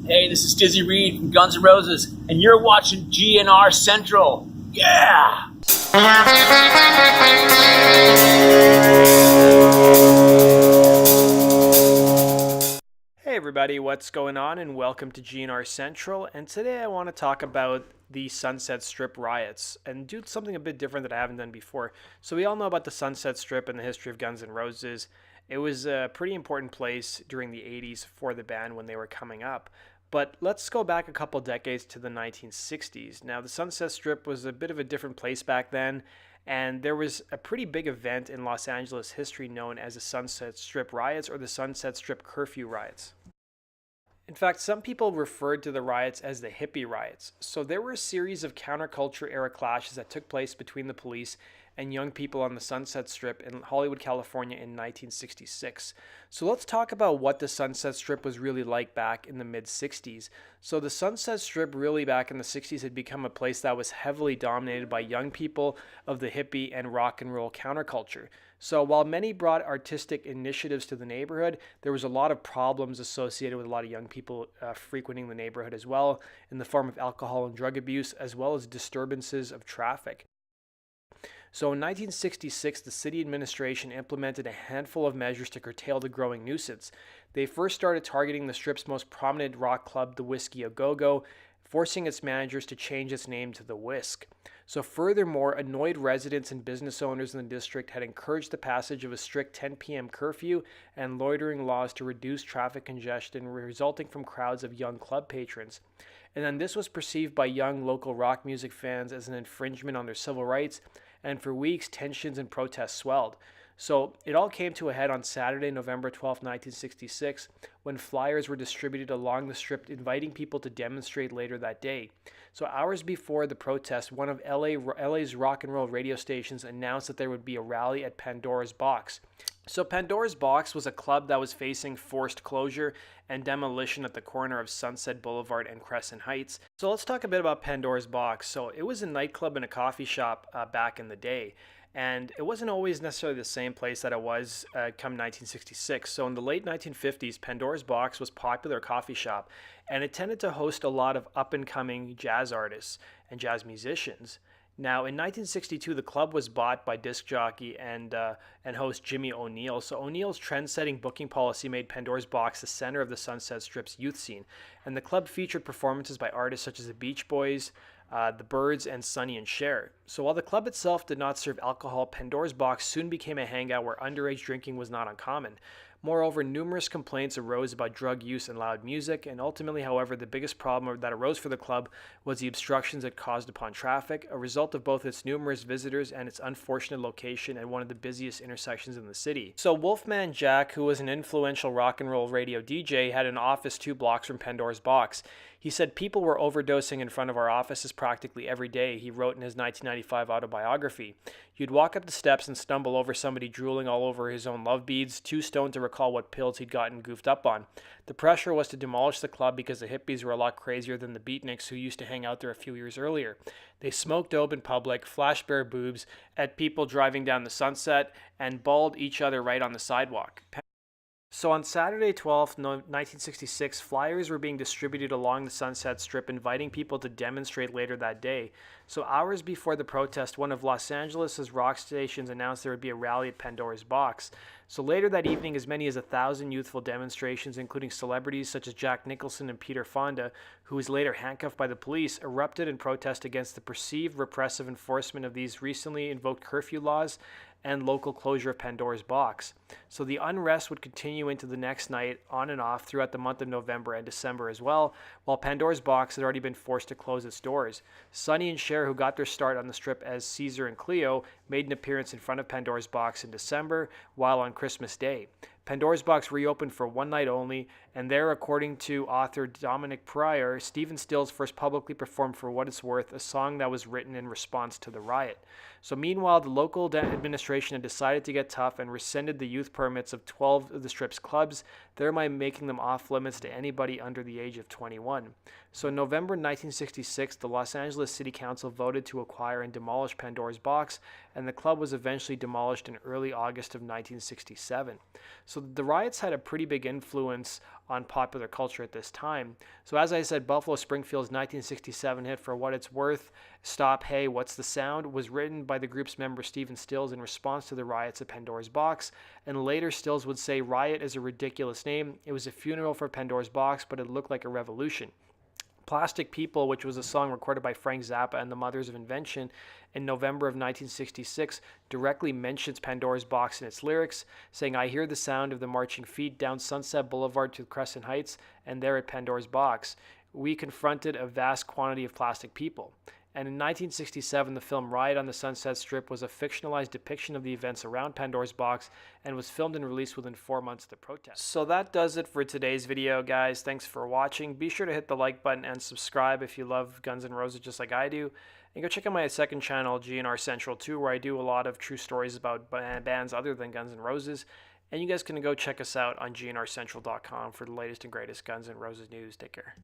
Hey, this is Dizzy Reed from Guns N' Roses, and you're watching GNR Central. Yeah! Hey everybody, what's going on? And welcome to GNR Central. And today I want to talk about the Sunset Strip riots and do something a bit different that I haven't done before. So we all know about the Sunset Strip and the history of Guns N' Roses. It was a pretty important place during the 80s for the band when they were coming up. But let's go back a couple decades to the 1960s. Now, the Sunset Strip was a bit of a different place back then, and there was a pretty big event in Los Angeles history known as the Sunset Strip riots or the Sunset Strip Curfew riots. In fact, some people referred to the riots as the hippie riots. So there were a series of counterculture era clashes that took place between the police and young people on the Sunset Strip in Hollywood, California in 1966. So let's talk about what the Sunset Strip was really like back in the mid-60s. So the Sunset Strip really back in the 60s had become a place that was heavily dominated by young people of the hippie and rock and roll counterculture. So while many brought artistic initiatives to the neighborhood, there was a lot of problems associated with a lot of young people frequenting the neighborhood as well, in the form of alcohol and drug abuse, as well as disturbances of traffic. So in 1966, the city administration implemented a handful of measures to curtail the growing nuisance. They first started targeting the Strip's most prominent rock club, the Whiskey A Go-Go, forcing its managers to change its name to the Whisk. So furthermore, annoyed residents and business owners in the district had encouraged the passage of a strict 10 p.m. curfew and loitering laws to reduce traffic congestion resulting from crowds of young club patrons. And then this was perceived by young local rock music fans as an infringement on their civil rights, and for weeks tensions and protests swelled. So it all came to a head on Saturday, November 12, 1966, when flyers were distributed along the strip inviting people to demonstrate later that day. So hours before the protest, one of LA's rock and roll radio stations announced that there would be a rally at Pandora's Box. So Pandora's Box was a club that was facing forced closure and demolition at the corner of Sunset Boulevard and Crescent Heights. So let's talk a bit about Pandora's Box. So it was a nightclub and a coffee shop back in the day. And it wasn't always necessarily the same place that it was come 1966. So in the late 1950s, Pandora's Box was a popular coffee shop, and it tended to host a lot of up-and-coming jazz artists and jazz musicians. Now, in 1962, the club was bought by disc jockey and host Jimmy O'Neill. So O'Neill's trend-setting booking policy made Pandora's Box the center of the Sunset Strip's youth scene, and the club featured performances by artists such as the Beach Boys, the Byrds, and Sonny and Cher. So while the club itself did not serve alcohol, Pandora's Box soon became a hangout where underage drinking was not uncommon. Moreover, numerous complaints arose about drug use and loud music, and ultimately, however, the biggest problem that arose for the club was the obstructions it caused upon traffic, a result of both its numerous visitors and its unfortunate location at one of the busiest intersections in the city. So Wolfman Jack, who was an influential rock and roll radio DJ, had an office 2 blocks from Pandora's Box. He said people were overdosing in front of our offices practically every day, he wrote in his 1995 autobiography. You'd walk up the steps and stumble over somebody drooling all over his own love beads, too stoned to recall what pills he'd gotten goofed up on. The pressure was to demolish the club because the hippies were a lot crazier than the beatniks who used to hang out there a few years earlier. They smoked dope in public, flashed bare boobs at people driving down the Sunset, and bawled each other right on the sidewalk. So on Saturday 12th, 1966, flyers were being distributed along the Sunset Strip inviting people to demonstrate later that day. So hours before the protest, one of Los Angeles' rock stations announced there would be a rally at Pandora's Box. So later that evening, as many as 1,000 youthful demonstrations, including celebrities such as Jack Nicholson and Peter Fonda, who was later handcuffed by the police, erupted in protest against the perceived repressive enforcement of these recently invoked curfew laws and local closure of Pandora's Box. So the unrest would continue into the next night, on and off, throughout the month of November and December as well, while Pandora's Box had already been forced to close its doors. Sonny and Cher, who got their start on the strip as Caesar and Cleo, made an appearance in front of Pandora's Box in December, while on Christmas Day. Pandora's Box reopened for one night only, and there, according to author Dominic Pryor, Stephen Stills first publicly performed For What It's Worth, a song that was written in response to the riot. So meanwhile, the local administration had decided to get tough and rescinded the youth permits of 12 of the strip's clubs, thereby making them off limits to anybody under the age of 21. So in November 1966, the Los Angeles City Council voted to acquire and demolish Pandora's Box, and the club was eventually demolished in early August of 1967. So the riots had a pretty big influence on popular culture at this time. So as I said, Buffalo Springfield's 1967 hit For What It's Worth, Stop Hey What's the Sound, was written by the group's member Stephen Stills in response to the riots at Pandora's Box, and later Stills would say Riot is a ridiculous name. It was a funeral for Pandora's Box, but it looked like a revolution. Plastic People, which was a song recorded by Frank Zappa and the Mothers of Invention in November of 1966, directly mentions Pandora's Box in its lyrics, saying, I hear the sound of the marching feet down Sunset Boulevard to Crescent Heights, and there at Pandora's Box, we confronted a vast quantity of plastic people. And in 1967, the film Riot on the Sunset Strip was a fictionalized depiction of the events around Pandora's Box and was filmed and released within 4 months of the protest. So that does it for today's video, guys. Thanks for watching. Be sure to hit the like button and subscribe if you love Guns N' Roses just like I do. And go check out my second channel, GNR Central 2, where I do a lot of true stories about bands other than Guns N' Roses. And you guys can go check us out on gnrcentral.com for the latest and greatest Guns N' Roses news. Take care.